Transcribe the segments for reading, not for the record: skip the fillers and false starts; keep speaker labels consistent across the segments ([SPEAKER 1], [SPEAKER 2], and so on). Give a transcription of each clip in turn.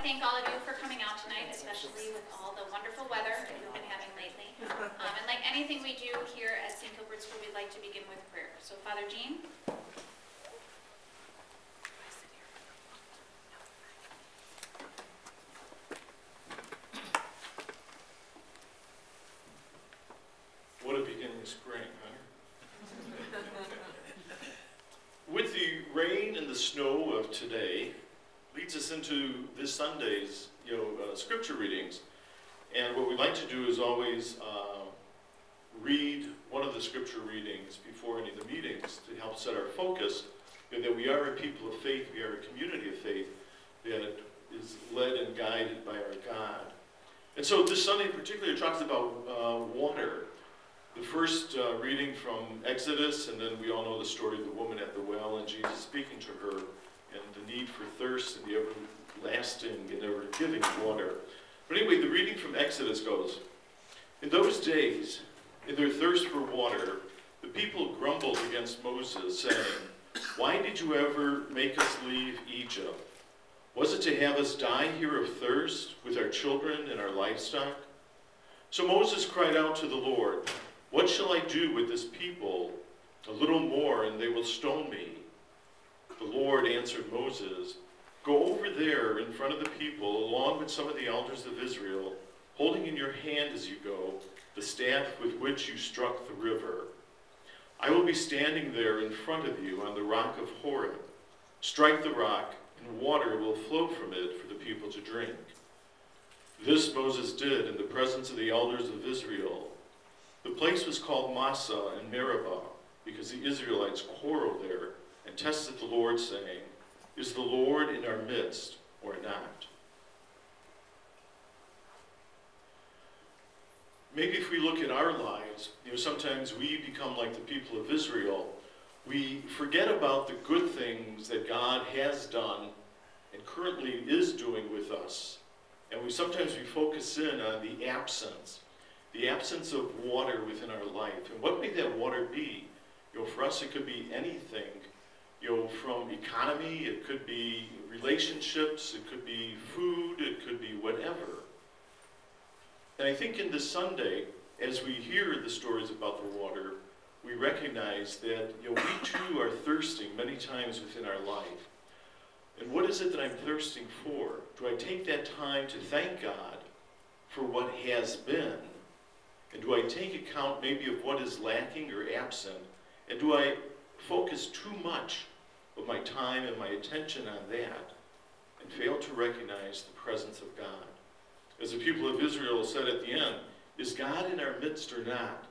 [SPEAKER 1] to thank all of you for coming out tonight, especially with all the wonderful weather that we've been having lately. And like anything we do here at St. Gilbert School, we'd like to begin with prayer. So Father Jean.
[SPEAKER 2] What a beginning of spring, huh? With the rain and the snow of today, leads us into this Sunday's scripture readings. And what we like to do is always read one of the scripture readings before any of the meetings to help set our focus, that we are a people of faith, we are a community of faith that is led and guided by our God. And so this Sunday in particular talks about water. The first reading from Exodus, and then we all know the story of the woman at the well and Jesus speaking to her and the need for thirst and the everlasting and ever-giving water. But anyway, the reading from Exodus goes, "In those days, in their thirst for water, the people grumbled against Moses, saying, 'Why did you ever make us leave Egypt? Was it to have us die here of thirst with our children and our livestock?' So Moses cried out to the Lord, 'What shall I do with this people? A little more and they will stone me.' The Lord answered Moses, 'Go over there in front of the people, along with some of the elders of Israel, holding in your hand as you go the staff with which you struck the river. I will be standing there in front of you on the rock of Horeb. Strike the rock, and water will flow from it for the people to drink.' This Moses did in the presence of the elders of Israel. The place was called Massah and Meribah, because the Israelites quarreled there and tested the Lord, saying, 'Is the Lord in our midst or not?'" Maybe if we look at our lives, sometimes we become like the people of Israel. We forget about the good things that God has done and currently is doing with us. And sometimes we focus in on the absence of water within our life. And what may that water be? For us, it could be anything, from economy, it could be relationships, it could be food, it could be whatever. And I think in this Sunday, as we hear the stories about the water, we recognize that, we too are thirsting many times within our life. And what is it that I'm thirsting for? Do I take that time to thank God for what has been? And do I take account maybe of what is lacking or absent? And do I focus too much of my time and my attention on that and fail to recognize the presence of God? As the people of Israel said at the end, is God in our midst or not?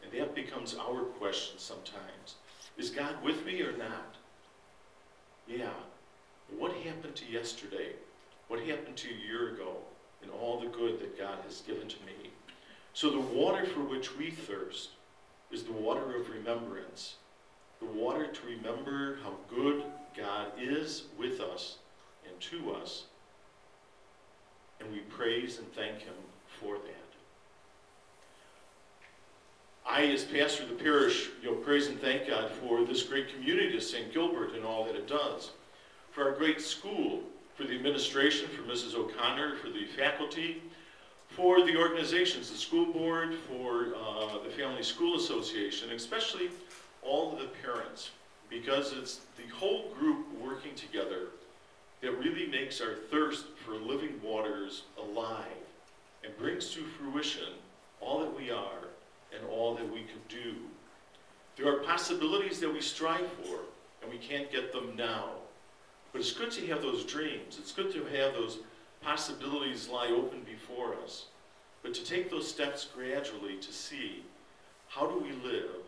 [SPEAKER 2] And that becomes our question sometimes. Is God with me or not? Yeah. What happened to yesterday? What happened to a year ago? And all the good that God has given to me. So the water for which we thirst is the water of remembrance. The water to remember how good God is with us and to us. And we praise and thank him for that. I, as pastor of the parish, praise and thank God for this great community of St. Gilbert and all that it does. For our great school, for the administration, for Mrs. O'Connor, for the faculty, for the organizations, the school board, for the Family School Association, especially all of the parents, because it's the whole group working together that really makes our thirst for living waters alive and brings to fruition all that we are and all that we could do. There are possibilities that we strive for, and we can't get them now. But it's good to have those dreams. It's good to have those possibilities lie open before us. But to take those steps gradually to see, how do we live?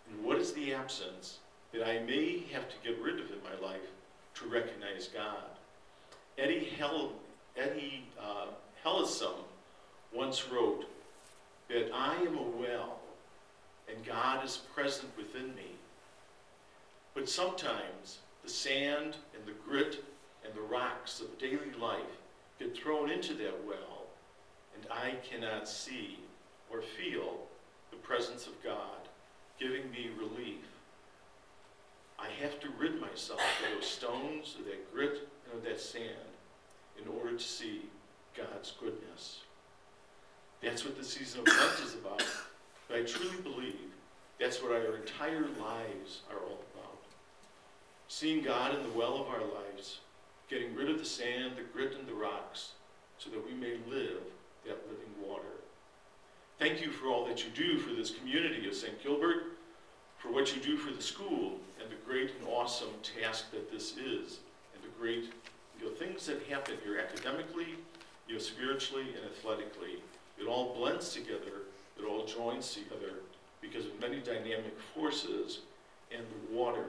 [SPEAKER 2] And what is the absence that I may have to get rid of in my life to recognize God? Eddie Hellesum once wrote that I am a well and God is present within me. But sometimes the sand and the grit and the rocks of daily life get thrown into that well, and I cannot see or feel the presence of God giving me relief. I have to rid myself of those stones, of that grit, and of that sand, in order to see God's goodness. That's what the season of Lent is about. But I truly believe that's what our entire lives are all about. Seeing God in the well of our lives, getting rid of the sand, the grit, and the rocks, so that we may live that living water. Thank you for all that you do for this community of St. Gilbert, for what you do for the school, and the great and awesome task that this is, and the great things that happen here academically, spiritually, and athletically. It all blends together, it all joins together because of many dynamic forces and the water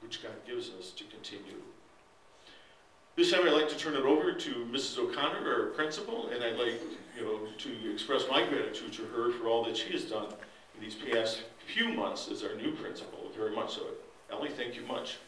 [SPEAKER 2] which God gives us to continue. This time I'd like to turn it over to Mrs. O'Connor, our principal, and I'd like to express my gratitude to her for all that she has done in these past few months as our new principal, very much so. Ellie, thank you much.